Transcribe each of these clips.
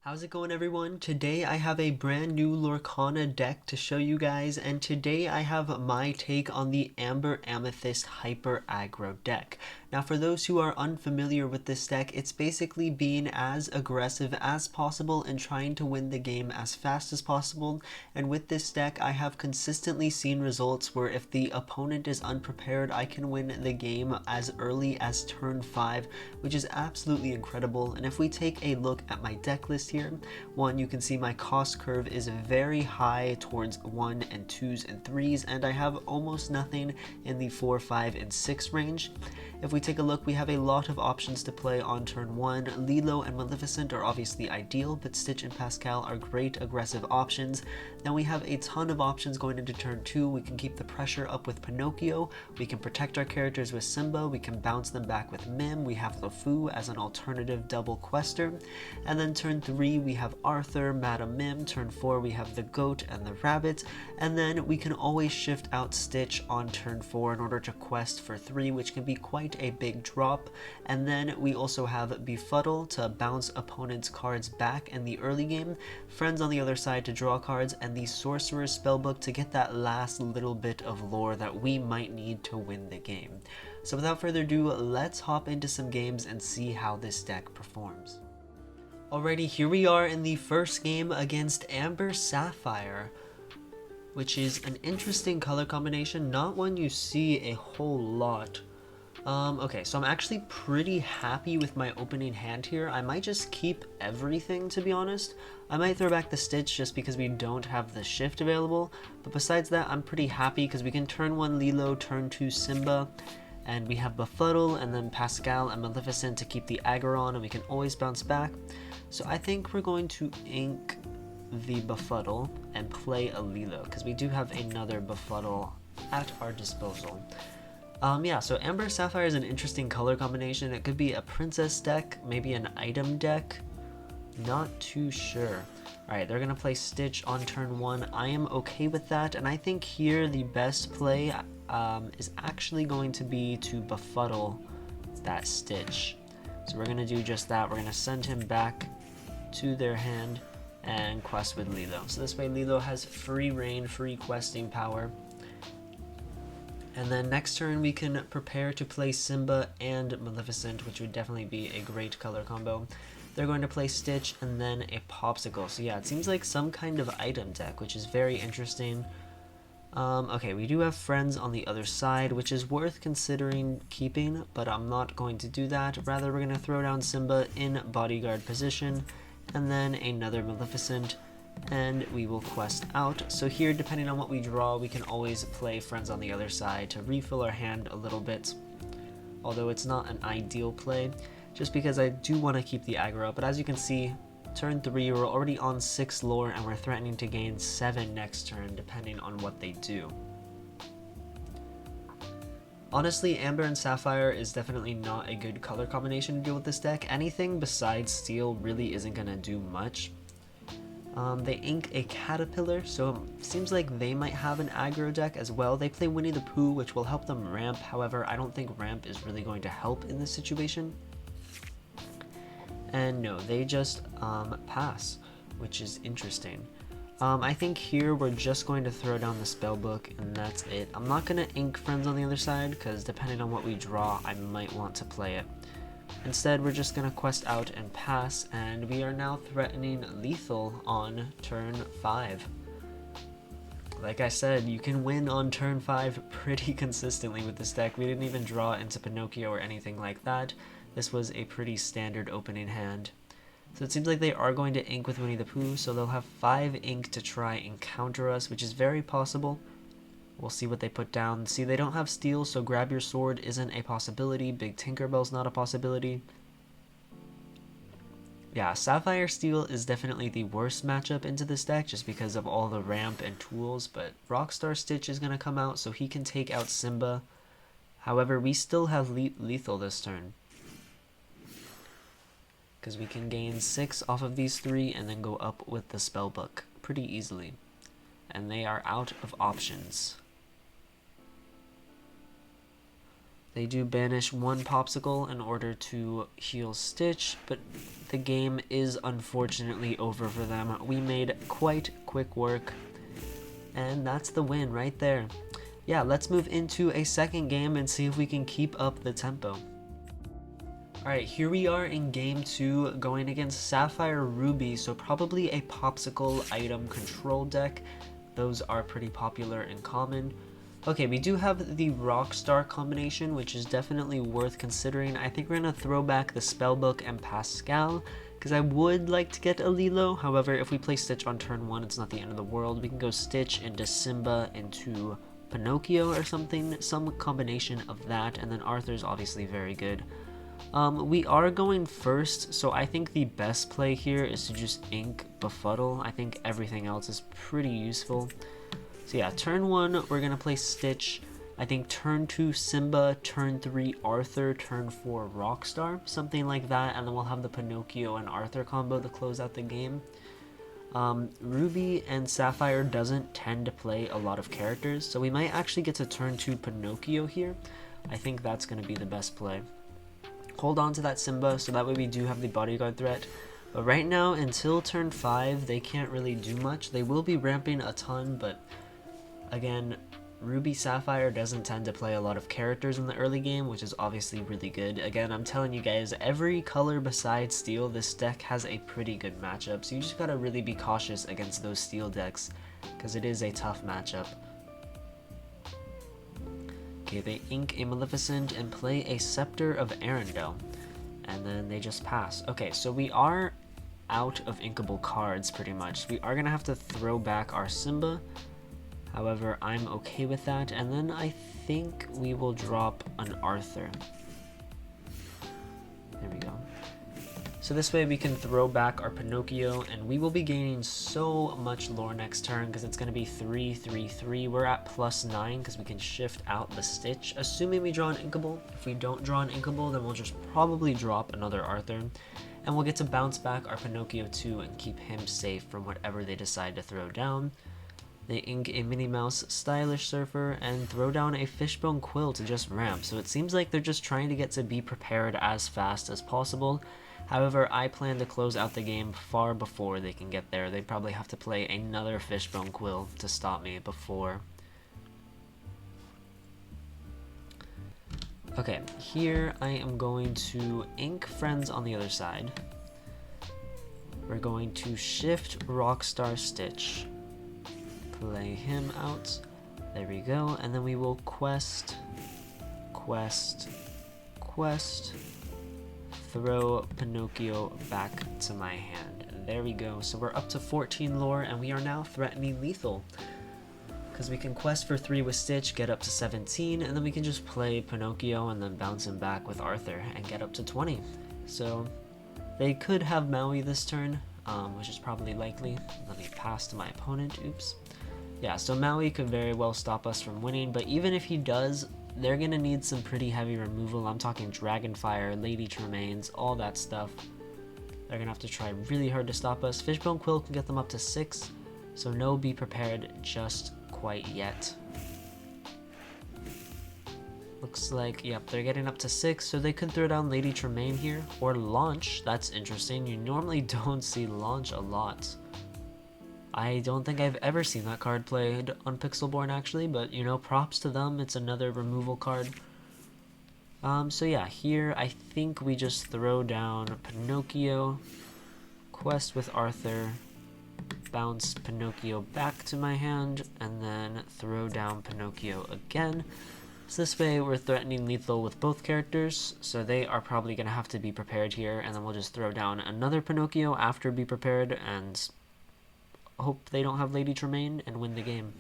How's it going, everyone? Today I have a brand new Lorcana deck to show you guys, and today I have my take on the Amber Amethyst Hyper Aggro deck. Now, for those who are unfamiliar with this deck, it's basically being as aggressive as possible and trying to win the game as fast as possible. And with this deck, I have consistently seen results where if the opponent is unprepared, I can win the game as early as turn 5, which is absolutely incredible. And if we take a look at my deck list here, one, you can see my cost curve is very high towards 1 and 2s and 3s, and I have almost nothing in the 4, 5, and 6 range. If we take a look, we have a lot of options to play on turn 1. Lilo and Maleficent are obviously ideal, but Stitch and Pascal are great aggressive options. Then we have a ton of options going into turn 2. We can keep the pressure up with Pinocchio, we can protect our characters with Simba, we can bounce them back with Mim, we have LeFou as an alternative double quester, and then turn 3 we have Arthur, Madame Mim, turn 4 we have the Goat and the Rabbit, and then we can always shift out Stitch on turn 4 in order to quest for 3, which can be quite a big drop. And then we also have Befuddle to bounce opponents' cards back in the early game, Friends on the other side to draw cards, and the Sorcerer's Spellbook to get that last little bit of lore that we might need to win the game. So without further ado, let's hop into some games and see how this deck performs. Alrighty, here we are in the first game against Amber Sapphire, which is an interesting color combination, not one you see a whole lot. Okay, so I'm actually pretty happy with my opening hand here. I might just keep everything, to be honest. I might throw back the Stitch just because we don't have the shift available, but besides that, I'm pretty happy because we can turn 1 Lilo, turn 2 Simba, and we have Befuddle and then Pascal and Maleficent to keep the aggro on, and we can always bounce back. So I think we're going to ink the Befuddle and play a Lilo, because we do have another Befuddle at our disposal. Yeah, so Amber Sapphire is an interesting color combination. It could be a princess deck, maybe an item deck, not too sure. Alright, they're going to play Stitch on turn 1. I am okay with that, and I think here the best play is actually going to be to Befuddle that Stitch. So we're going to do just that. We're going to send him back to their hand and quest with Lilo. So this way Lilo has free reign, free questing power. And then next turn we can prepare to play Simba and Maleficent, which would definitely be a great color combo. They're going to play Stitch and then a Popsicle. So yeah, it seems like some kind of item deck, which is very interesting. Okay, we do have Friends on the other side, which is worth considering keeping, but I'm not going to do that. Rather, we're going to throw down Simba in bodyguard position, and then another Maleficent, and we will quest out. So here, depending on what we draw, we can always play Friends on the other side to refill our hand a little bit, although it's not an ideal play, just because I do want to keep the aggro. But as you can see, turn 3 we're already on 6 lore, and we're threatening to gain 7 next turn depending on what they do. Honestly, Amber and Sapphire is definitely not a good color combination to deal with this deck. Anything besides Steel really isn't going to do much. They ink a Caterpillar, so it seems like they might have an aggro deck as well. They play Winnie the Pooh, which will help them ramp. However, I don't think ramp is really going to help in this situation. And no, they just pass, which is interesting. I think here we're just going to throw down the spellbook, and that's it. I'm not going to ink Friends on the other side, because depending on what we draw, I might want to play it. Instead, we're just going to quest out and pass, and we are now threatening lethal on turn 5. Like I said, you can win on turn 5 pretty consistently with this deck. We didn't even draw into Pinocchio or anything like that. This was a pretty standard opening hand. So it seems like they are going to ink with Winnie the Pooh, so they'll have 5 ink to try and counter us, which is very possible. We'll see what they put down. See, they don't have Steel, so Grab Your Sword isn't a possibility. Big Tinkerbell's not a possibility. Yeah, Sapphire Steel is definitely the worst matchup into this deck just because of all the ramp and tools, but Rockstar Stitch is going to come out so he can take out Simba. However, we still have lethal this turn, because we can gain 6 off of these 3 and then go up with the spellbook pretty easily. And they are out of options. They do banish one Popsicle in order to heal Stitch, but the game is unfortunately over for them. We made quite quick work, and that's the win right there. Yeah, let's move into a second game and see if we can keep up the tempo. Alright, here we are in game 2 going against Sapphire Ruby, so probably a Popsicle item control deck. Those are pretty popular and common. Okay, we do have the Rockstar combination, which is definitely worth considering. I think we're going to throw back the Spellbook and Pascal, because I would like to get a Lilo. However, if we play Stitch on turn 1, it's not the end of the world. We can go Stitch into Simba into Pinocchio or something, some combination of that, and then Arthur's obviously very good. We are going first, so I think the best play here is to just ink Befuddle. I think everything else is pretty useful. So yeah, turn 1, we're going to play Stitch. I think turn 2, Simba, turn 3, Arthur, turn 4, Rockstar, something like that, and then we'll have the Pinocchio and Arthur combo to close out the game. Ruby and Sapphire doesn't tend to play a lot of characters, so we might actually get to turn 2 Pinocchio here. I think that's going to be the best play. Hold on to that Simba, so that way we do have the bodyguard threat. But right now, until turn 5, they can't really do much. They will be ramping a ton, but again, Ruby Sapphire doesn't tend to play a lot of characters in the early game, which is obviously really good. Again, I'm telling you guys, every color besides Steel, this deck has a pretty good matchup, so you just gotta really be cautious against those Steel decks, because it is a tough matchup. Okay, they ink a Maleficent and play a Scepter of Arendelle, and then they just pass. Okay, so we are out of inkable cards pretty much. We are gonna have to throw back our Simba. However, I'm okay with that, and then I think we will drop an Arthur. There we go. So this way we can throw back our Pinocchio, and we will be gaining so much lore next turn because it's going to be 3/3/3. We're at +9 because we can shift out the Stitch, assuming we draw an Inkable. If we don't draw an Inkable, then we'll just probably drop another Arthur, and we'll get to bounce back our Pinocchio too and keep him safe from whatever they decide to throw down. They ink a Minnie Mouse Stylish Surfer and throw down a Fishbone Quill to just ramp, so it seems like they're just trying to get to be prepared as fast as possible. However, I plan to close out the game far before they can get there. They probably have to play another Fishbone Quill to stop me before. Okay, here I am going to ink Friends on the other side. We're going to shift Rockstar Stitch. Play him out. There we go. And then we will quest, throw Pinocchio back to my hand. There we go. So we're up to 14 lore, and we are now threatening lethal. Because we can quest for 3 with Stitch, get up to 17, and then we can just play Pinocchio and then bounce him back with Arthur and get up to 20. So they could have Maui this turn, which is probably likely. Let me pass to my opponent. Oops. Yeah, so Maui could very well stop us from winning, but even if he does, they're going to need some pretty heavy removal. I'm talking Dragonfire, Lady Tremaines, all that stuff. They're going to have to try really hard to stop us. Fishbone Quill can get them up to 6, so no be prepared just quite yet. Looks like, yep, they're getting up to 6, so they could throw down Lady Tremaine here, or Launch. That's interesting. You normally don't see Launch a lot. I don't think I've ever seen that card played on Pixelborn actually, but you know, props to them. It's another removal card. So yeah, here I think we just throw down Pinocchio, quest with Arthur, bounce Pinocchio back to my hand, and then throw down Pinocchio again. So this way we're threatening lethal with both characters, so they are probably going to have to be prepared here, and then we'll just throw down another Pinocchio after be prepared, and hope they don't have Lady Tremaine and win the game.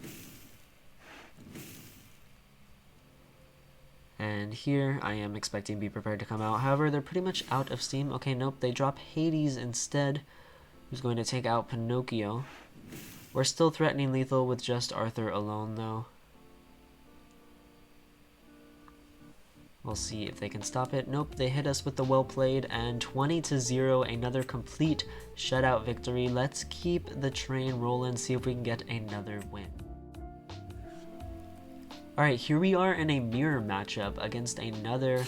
And here I am expecting Be Prepared to come out. However, they're pretty much out of steam. Okay, nope, they drop Hades instead, who's going to take out Pinocchio. We're still threatening lethal with just Arthur alone though. We'll see if they can stop it. Nope, they hit us with the well played, and 20-0, another complete shutout victory. Let's keep the train rolling, see if we can get another win. Alright, here we are in a mirror matchup against another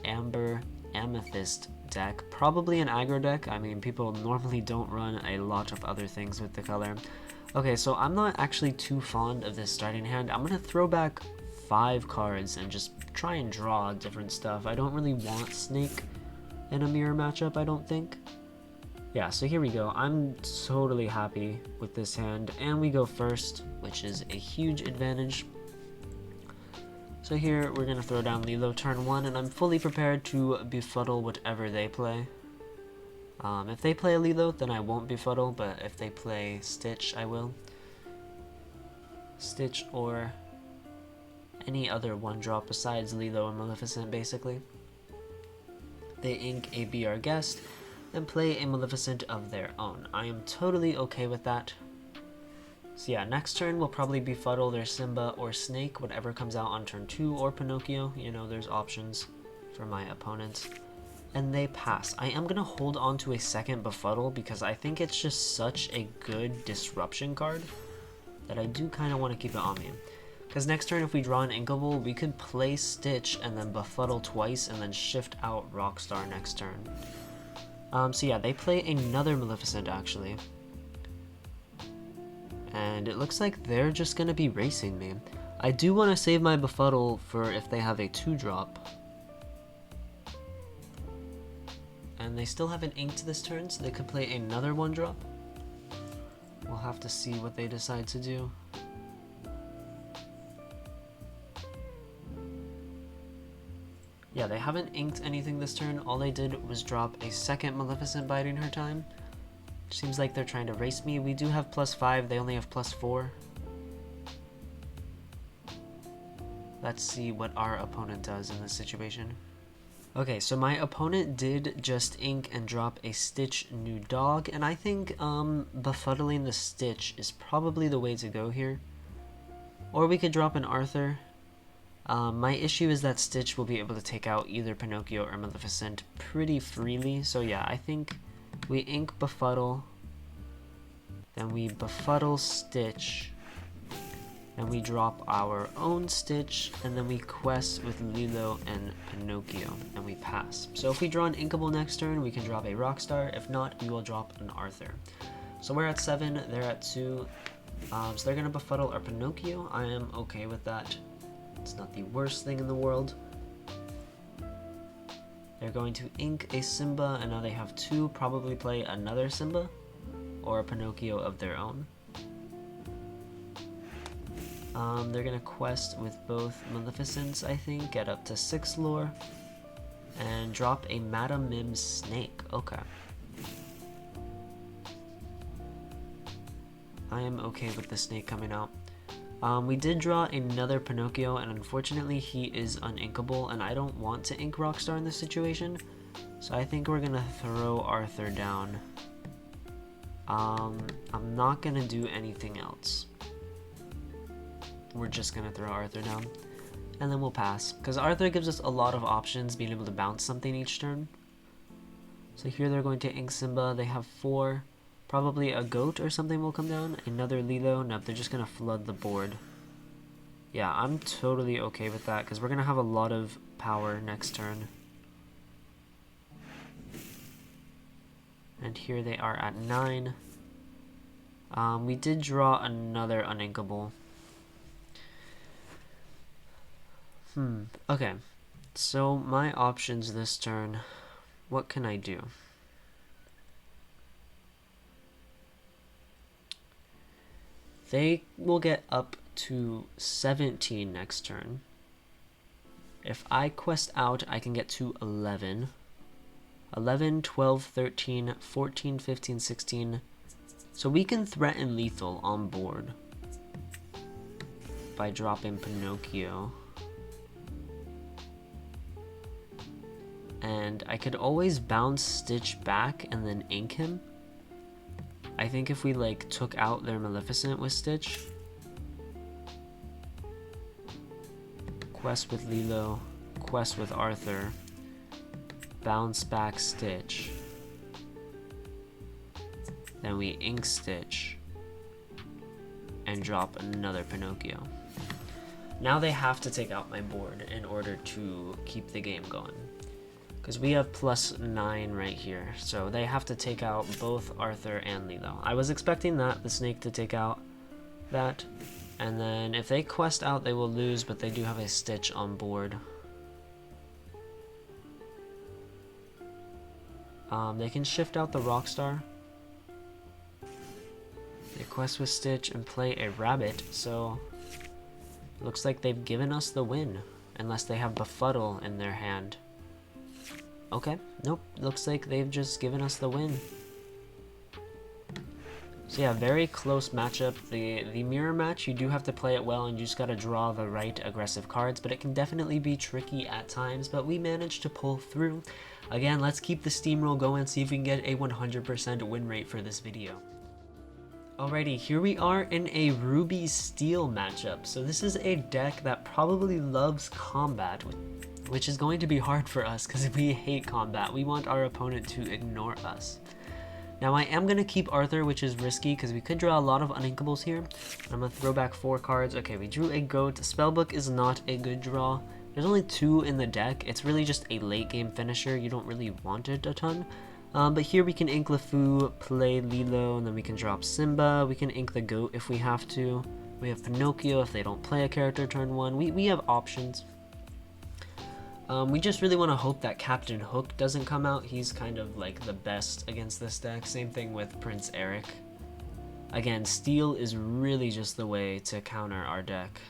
Amber Amethyst deck. Probably an aggro deck. I mean, people normally don't run a lot of other things with the color. Okay, so I'm not actually too fond of this starting hand. I'm going to throw back 5 cards and just try and draw different stuff. I don't really want Snake in a mirror matchup, I don't think. Yeah, so here we go. I'm totally happy with this hand, and we go first, which is a huge advantage. So here we're going to throw down Lilo turn 1, and I'm fully prepared to befuddle whatever they play. If they play a Lilo, then I won't befuddle, but if they play Stitch, I will. Stitch or any other 1-drop besides Lilo and Maleficent, basically. They ink a Be Our Guest, then play a Maleficent of their own. I am totally okay with that. So yeah, next turn we'll probably befuddle their Simba or Snake, whatever comes out on turn 2, or Pinocchio. You know, there's options for my opponents. And they pass. I am going to hold on to a second befuddle because I think it's just such a good disruption card that I do kind of want to keep it on me. Because next turn if we draw an Inkable, we could play Stitch and then befuddle twice and then shift out Rockstar next turn. So yeah, they play another Maleficent actually. And it looks like they're just going to be racing me. I do want to save my befuddle for if they have a 2-drop. And they still haven't inked this turn, so they could play another 1-drop. We'll have to see what they decide to do. Yeah, they haven't inked anything this turn. All they did was drop a second Maleficent biding her time. Seems like they're trying to race me. We do have +5, they only have +4. Let's see what our opponent does in this situation. Okay, so my opponent did just ink and drop a Stitch new dog, and I think befuddling the Stitch is probably the way to go here. Or we could drop an Arthur. My issue is that Stitch will be able to take out either Pinocchio or Maleficent pretty freely, so yeah, I think we ink befuddle, then we befuddle Stitch, then we drop our own Stitch, and then we quest with Lilo and Pinocchio, and we pass. So if we draw an Inkable next turn, we can drop a Rockstar. If not, we will drop an Arthur. So we're at 7, they're at 2. So they're going to befuddle our Pinocchio. I am okay with that. It's not the worst thing in the world. They're going to ink a Simba, and now they have 2. Probably play another Simba or a Pinocchio of their own. They're going to quest with both Maleficents, I think, get up to 6 lore, and drop a Madame Mim's Snake. Okay. I am okay with the Snake coming out. We did draw another Pinocchio, and unfortunately he is uninkable, and I don't want to ink Rockstar in this situation, so I think we're going to throw Arthur down. I'm not going to do anything else. We're just going to throw Arthur down, and then we'll pass, because Arthur gives us a lot of options, being able to bounce something each turn. So here they're going to ink Simba. They have 4. Probably a goat or something will come down. Another Lilo. No, they're just going to flood the board. Yeah, I'm totally okay with that, because we're going to have a lot of power next turn. And here they are at 9. We did draw another uninkable. Okay, so my options this turn, what can I do? They will get up to 17 next turn. If I quest out, I can get to 11. 11, 12, 13, 14, 15, 16. So we can threaten lethal on board by dropping Pinocchio. And I could always bounce Stitch back and then ink him. I think if we like took out their Maleficent with Stitch. Quest with Lilo, quest with Arthur, bounce back Stitch. Then we ink Stitch and drop another Pinocchio. Now they have to take out my board in order to keep the game going. Because we have +9 right here, so they have to take out both Arthur and Lilo. I was expecting the snake to take out that, and then if they quest out they will lose, but they do have a Stitch on board. They can shift out the Rockstar. They quest with Stitch and play a Rabbit, so looks like they've given us the win, unless they have Befuddle in their hand. Okay, nope, looks like they've just given us the win. So yeah, very close matchup. The mirror match, you do have to play it well and you just gotta draw the right aggressive cards, but it can definitely be tricky at times, but we managed to pull through. Again, let's keep the steamroll going, see if we can get a 100% win rate for this video. Alrighty, here we are in a Ruby Steel matchup. So this is a deck that probably loves combat, which is going to be hard for us because we hate combat. We want our opponent to ignore us. Now I am going to keep Arthur, which is risky because we could draw a lot of uninkables here. I'm going to throw back 4 cards. Okay, we drew a goat. Spellbook is not a good draw. There's only 2 in the deck. It's really just a late game finisher. You don't really want it a ton. But here we can ink LeFou, play Lilo, and then we can drop Simba. We can ink the goat if we have to. We have Pinocchio if they don't play a character turn 1. We have options. We just really want to hope that Captain Hook doesn't come out. He's kind of like the best against this deck. Same thing with Prince Eric. Again, Steel is really just the way to counter our deck.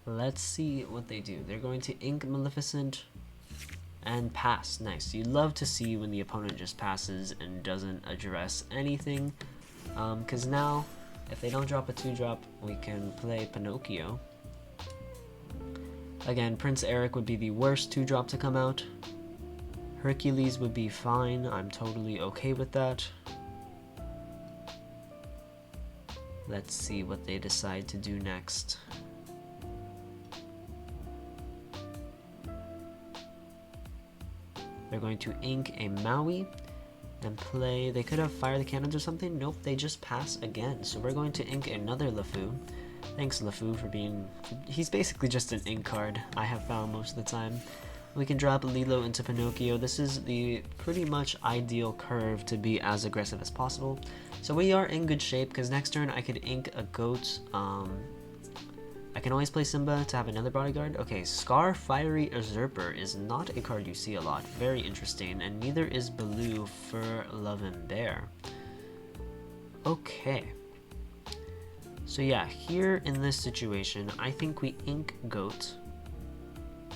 Let's see what they do. They're going to ink Maleficent and pass. Nice. You love to see when the opponent just passes and doesn't address anything. Because now, if they don't drop a 2-drop, we can play Pinocchio. Again, Prince Eric would be the worst 2-drop to come out. Hercules would be fine. I'm totally okay with that. Let's see what they decide to do next. They're going to ink a Maui and play. They could have Fire the Cannons or something. Nope, they just pass again. So we're going to ink another LeFou. Thanks, LeFou, for being... He's basically just an ink card, I have found most of the time. We can drop Lilo into Pinocchio. This is the pretty much ideal curve to be as aggressive as possible. So we are in good shape, because next turn I could ink a goat. I can always play Simba to have another bodyguard. Okay, Scar Fiery Usurper is not a card you see a lot. Very interesting, and neither is Baloo for Love and Bear. Okay. So yeah, here in this situation, I think we ink Goat.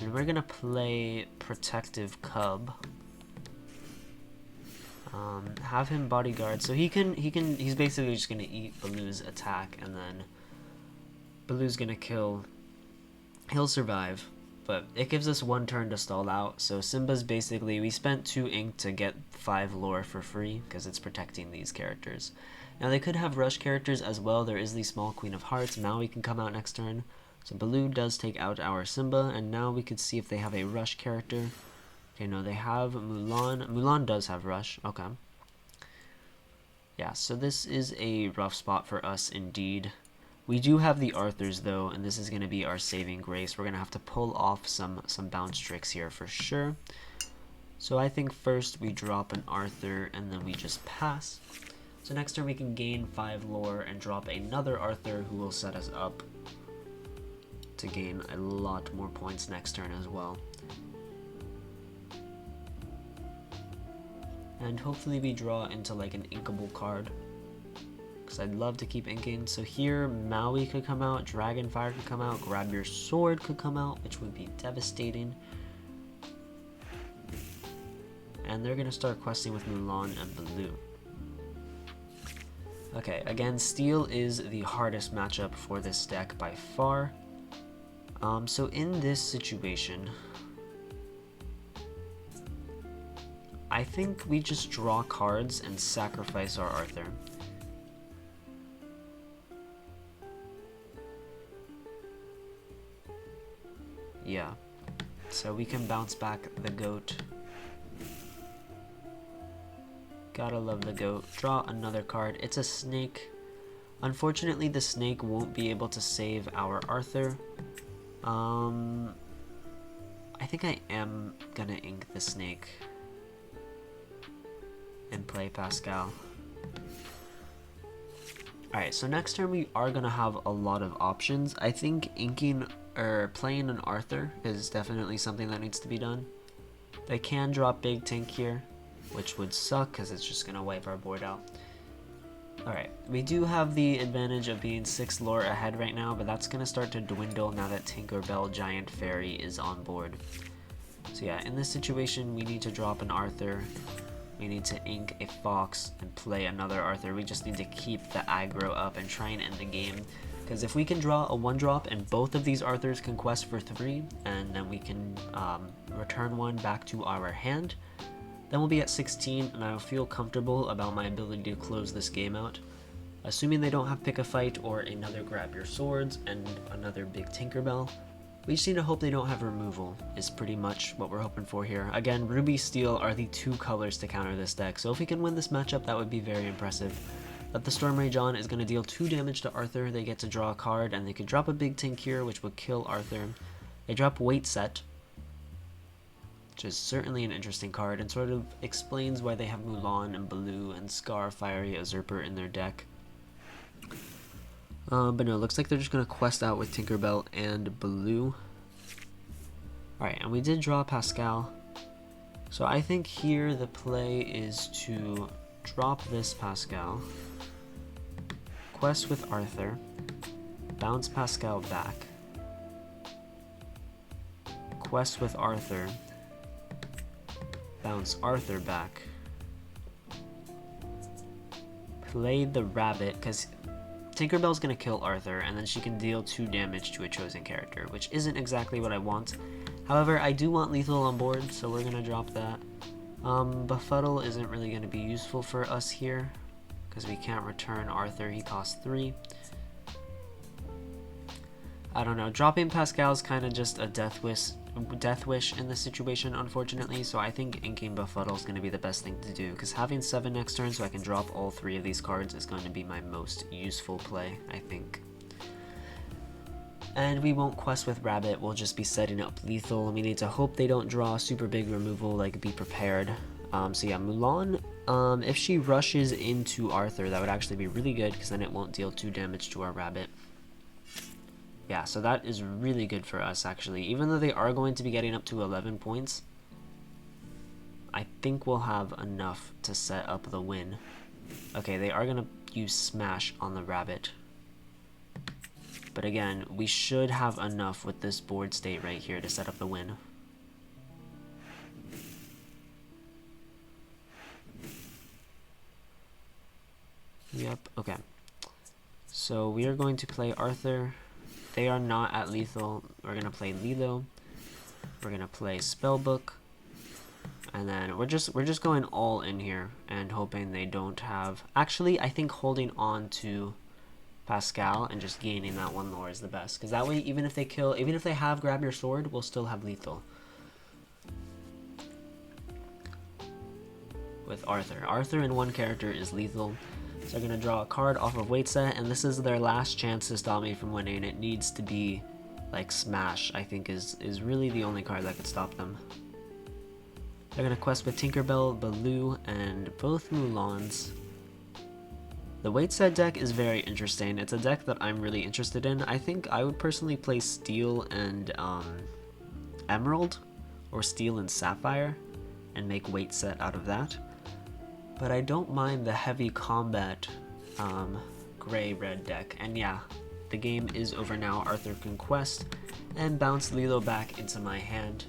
And we're gonna play Protective Cub. Have him bodyguard, so he's basically just gonna eat Baloo's attack, and then Baloo's gonna kill. He'll survive, but it gives us 1 turn to stall out. So Simba's basically, we spent 2 ink to get 5 lore for free because it's protecting these characters. Now they could have rush characters as well. There is the small Queen of Hearts. Maui can come out next turn. So Baloo does take out our Simba, and now we could see if they have a rush character. Okay, no, they have Mulan. Mulan does have rush. Okay. Yeah, so this is a rough spot for us indeed. We do have the Arthurs though, and this is going to be our saving grace. We're going to have to pull off some bounce tricks here for sure. So I think first we drop an Arthur and then we just pass. So next turn we can gain 5 lore and drop another Arthur who will set us up to gain a lot more points next turn as well. And hopefully we draw into like an inkable card, because I'd love to keep inking. So here Maui could come out, Dragonfire could come out, Grab Your Sword could come out, which would be devastating. And they're gonna start questing with Mulan and Baloo. Okay, again, Steel is the hardest matchup for this deck by far. So in this situation, I think we just draw cards and sacrifice our Arthur. Yeah, so we can bounce back the goat. Gotta love the goat. Draw another card. It's a snake. Unfortunately, the snake won't be able to save our Arthur. I think I am gonna ink the snake and play Pascal. Alright, so next turn we are gonna have a lot of options. I think inking or playing an Arthur is definitely something that needs to be done. They can drop Big Tank here, which would suck because it's just gonna wipe our board out. Alright, we do have the advantage of being 6 lore ahead right now, but that's gonna start to dwindle now that Tinkerbell Giant Fairy is on board. So yeah, in this situation we need to drop an Arthur. We need to ink a Fox and play another Arthur. We just need to keep the aggro up and try and end the game. Because if we can draw a 1-drop and both of these Arthurs can quest for 3, and then we can return one back to our hand, then we'll be at 16, and I'll feel comfortable about my ability to close this game out. Assuming they don't have Pick a Fight or another Grab Your Swords and another big Tinkerbell, we just need to hope they don't have removal, is pretty much what we're hoping for here. Again, Ruby Steel are the 2 colors to counter this deck, so if we can win this matchup, that would be very impressive. Let the Storm Rage on is going to deal 2 damage to Arthur. They get to draw a card, and they could drop a Big Tank here, which would kill Arthur. They drop Weight Set, which is certainly an interesting card, and sort of explains why they have Mulan and Baloo and Scar Fiery Usurper in their deck. But no, it looks like they're just going to quest out with Tinkerbell and Baloo. Alright, and we did draw Pascal. So I think here the play is to drop this Pascal, quest with Arthur, bounce Pascal back, quest with Arthur, bounce Arthur back, play the rabbit, because Tinkerbell's gonna kill Arthur, and then she can deal 2 damage to a chosen character, which isn't exactly what I want. However, I do want lethal on board, so we're gonna drop that. Befuddle isn't really gonna be useful for us here, because we can't return Arthur, he costs 3. I don't know, dropping Pascal is kind of just a death wish in this situation, unfortunately, so I think inking Befuddle is going to be the best thing to do, because having 7 next turn so I can drop all 3 of these cards is going to be my most useful play, I think. And we won't quest with Rabbit, we'll just be setting up lethal. We need to hope they don't draw super big removal, like Be Prepared. So yeah, Mulan, if she rushes into Arthur, that would actually be really good, because then it won't deal 2 damage to our Rabbit. Yeah, so that is really good for us, actually. Even though they are going to be getting up to 11 points, I think we'll have enough to set up the win. Okay, they are going to use Smash on the Rabbit. But again, we should have enough with this board state right here to set up the win. Yep, okay. So we are going to play Arthur. They are not at lethal. We're going to play Lilo. We're going to play Spellbook. And then we're just going all in here and hoping they don't have... Actually, I think holding on to Pascal and just gaining that 1 lore is the best. Because that way, even if they have Grab Your Sword, we'll still have lethal. With Arthur. Arthur in 1 character is lethal. So they're going to draw a card off of Weight Set, and this is their last chance to stop me from winning. It needs to be like Smash, I think is really the only card that could stop them. They're going to quest with Tinkerbell, Baloo, and both Mulans. The Weight Set deck is very interesting. It's a deck that I'm really interested in. I think I would personally play Steel and Emerald, or Steel and Sapphire, and make Weight Set out of that. But I don't mind the heavy combat gray-red deck. And yeah, the game is over now. Arthur can quest and bounce Lilo back into my hand.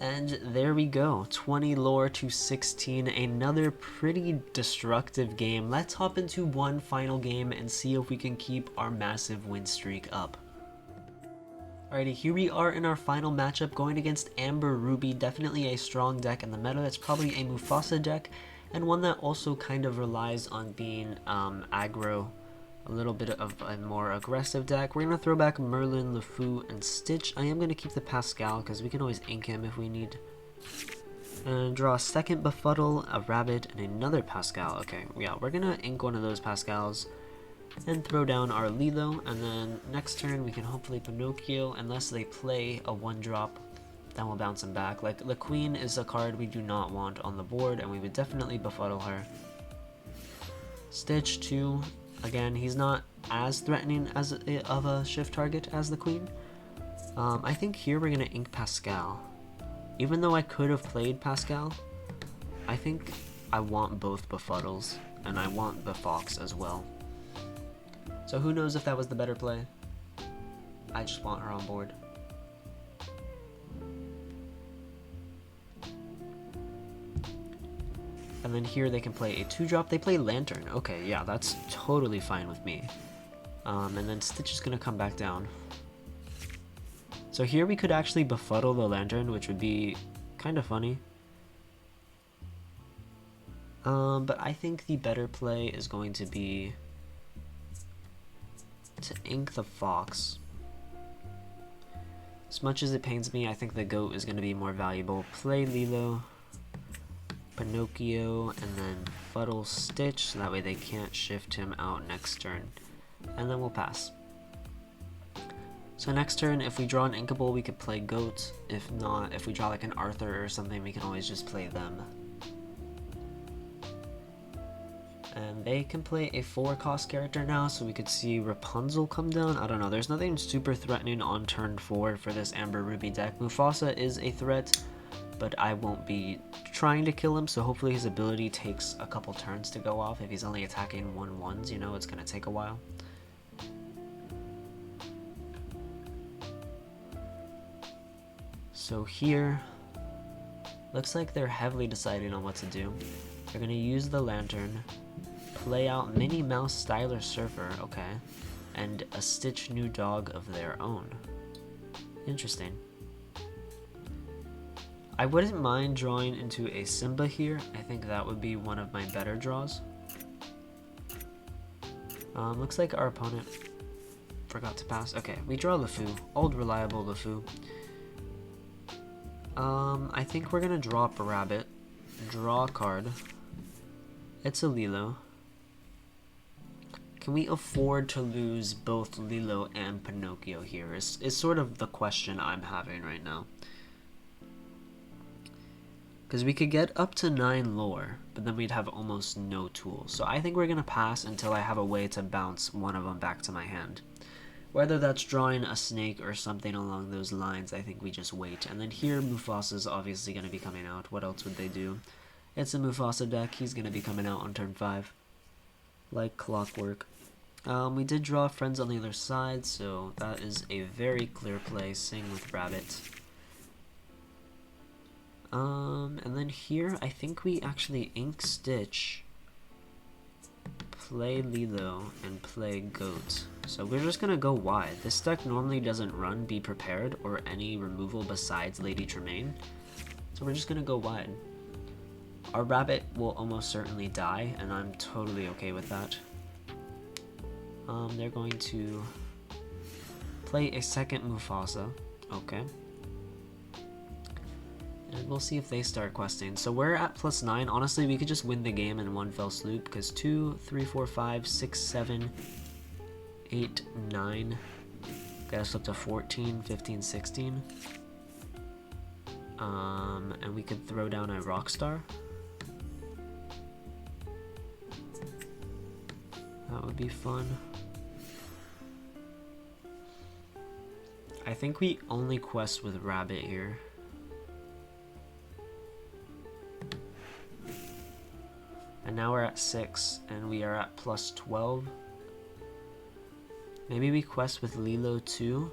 And there we go, 20 lore to 16, another pretty destructive game. Let's hop into one final game and see if we can keep our massive win streak up. Alrighty, here we are in our final matchup going against Amber Ruby, definitely a strong deck in the meta. That's probably a Mufasa deck, and one that also kind of relies on being aggro, a little bit of a more aggressive deck. We're going to throw back Merlin, LeFou, and Stitch. I am going to keep the Pascal because we can always ink him if we need. And draw a second Befuddle, a Rabbit, and another Pascal. Okay, yeah, we're gonna ink one of those Pascals and throw down our Lilo, and then next turn we can hopefully Pinocchio, unless they play a 1-drop, then we'll bounce him back. Like, the Queen is a card we do not want on the board, and we would definitely Befuddle her. Stitch 2, again, he's not as threatening as of a shift target as the Queen. I think here we're gonna ink Pascal. Even though I could have played Pascal, I think I want both Befuddles, and I want the Fox as well. So who knows if that was the better play? I just want her on board. And then here they can play a 2-drop. They play Lantern. Okay, yeah, that's totally fine with me. And then Stitch is going to come back down. So here we could actually Befuddle the Lantern, which would be kind of funny. But I think the better play is going to be to ink the Fox. As much as it pains me, I think the Goat is going to be more valuable. Play Lilo, Pinocchio, and then Fuddle Stitch, so that way they can't shift him out next turn. And then we'll pass. So next turn, if we draw an Inkable, we could play Goat. If not, if we draw like an Arthur or something, we can always just play them. And they can play a 4-cost character now, so we could see Rapunzel come down. I don't know, there's nothing super threatening on turn 4 for this Amber Ruby deck. Mufasa is a threat, but I won't be trying to kill him, so hopefully his ability takes a couple turns to go off. If he's only attacking 1/1s, you know, it's going to take a while. So here, looks like they're heavily deciding on what to do. They're going to use the Lantern, play out Minnie Mouse Styler Surfer, okay, and a Stitch new dog of their own. Interesting. I wouldn't mind drawing into a Simba here. I think that would be one of my better draws. Looks like our opponent forgot to pass. Okay, we draw LeFou, old reliable LeFou. I think we're gonna drop a Rabbit, draw a card. It's a Lilo. Can we afford to lose both Lilo and Pinocchio here is sort of the question I'm having right now. Because we could get up to 9 lore, but then we'd have almost no tools. So I think we're going to pass until I have a way to bounce one of them back to my hand. Whether that's drawing a snake or something along those lines, I think we just wait. And then here, Mufasa's obviously going to be coming out. What else would they do? It's a Mufasa deck. He's going to be coming out on turn 5. Like clockwork. We did draw friends on the other side, so that is a very clear play. Sing with Rabbit. And then here, I think we actually ink Stitch, play Lilo, and play Goat. So we're just gonna go wide. This deck normally doesn't run Be Prepared or any removal besides Lady Tremaine, so we're just gonna go wide. Our Rabbit will almost certainly die, and I'm totally okay with that. They're going to play a second Mufasa. Okay. And we'll see if they start questing. So we're at +9. Honestly, we could just win the game in one fell swoop because 2, 3, 4, 5, 6, 7, 8, 9 got us up to 14, 15, 16. And we could throw down a Rockstar. That would be fun. I think we only quest with Rabbit here. And now we're at 6, and we are at +12. Maybe we quest with Lilo too?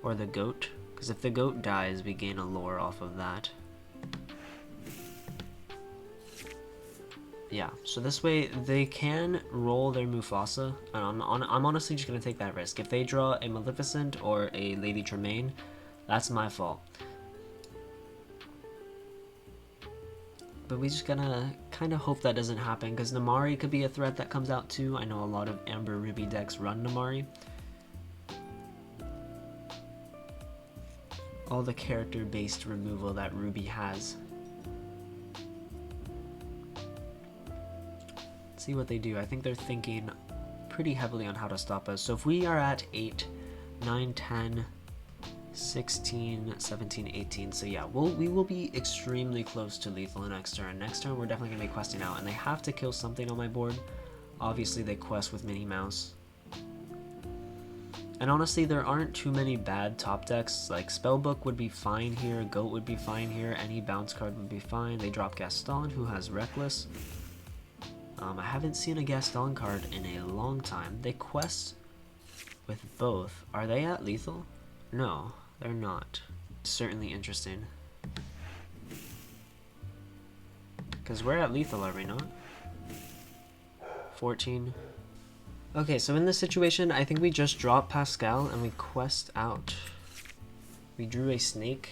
Or the Goat? Because if the Goat dies, we gain a lore off of that. Yeah, so this way they can roll their Mufasa, and I'm honestly just going to take that risk. If they draw a Maleficent or a Lady Tremaine, that's my fault. But we just gotta kind of hope that doesn't happen, because Namari could be a threat that comes out too. I know a lot of Amber Ruby decks run Namari. all the character-based removal that Ruby has. Let's see what they do. I think they're thinking pretty heavily on how to stop us. So if we are at 8, 9, 10, 16, 17, 18. So yeah, we will be extremely close to lethal next turn. Next turn, we're definitely going to be questing out, and they have to kill something on my board. Obviously, they quest with Minnie Mouse. And honestly, there aren't too many bad top decks. Like, Spellbook would be fine here, Goat would be fine here, any bounce card would be fine. They drop Gaston, who has Reckless. I haven't seen a Gaston card in a long time. They quest with both. Are they at lethal? No, they're not. Certainly interesting. Because we're at lethal, are we not? 14. Okay, so in this situation, I think we just drop Pascal and we quest out. We drew a snake.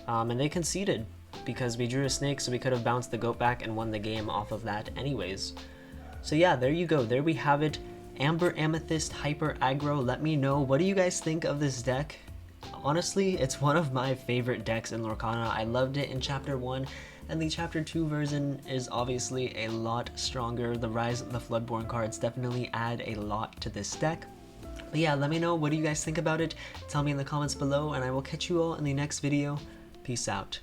And they conceded because we drew a snake, so we could have bounced the goat back and won the game off of that anyways. So yeah, there you go. There we have it. Amber Amethyst Hyper Aggro. Let me know, what do you guys think of this deck? Honestly, it's one of my favorite decks in Lorcana. I loved it in Chapter 1, and the Chapter 2 version is obviously a lot stronger. The Rise of the Floodborn cards definitely add a lot to this deck. But yeah, let me know, what do you guys think about it? Tell me in the comments below, and I will catch you all in the next video. Peace out.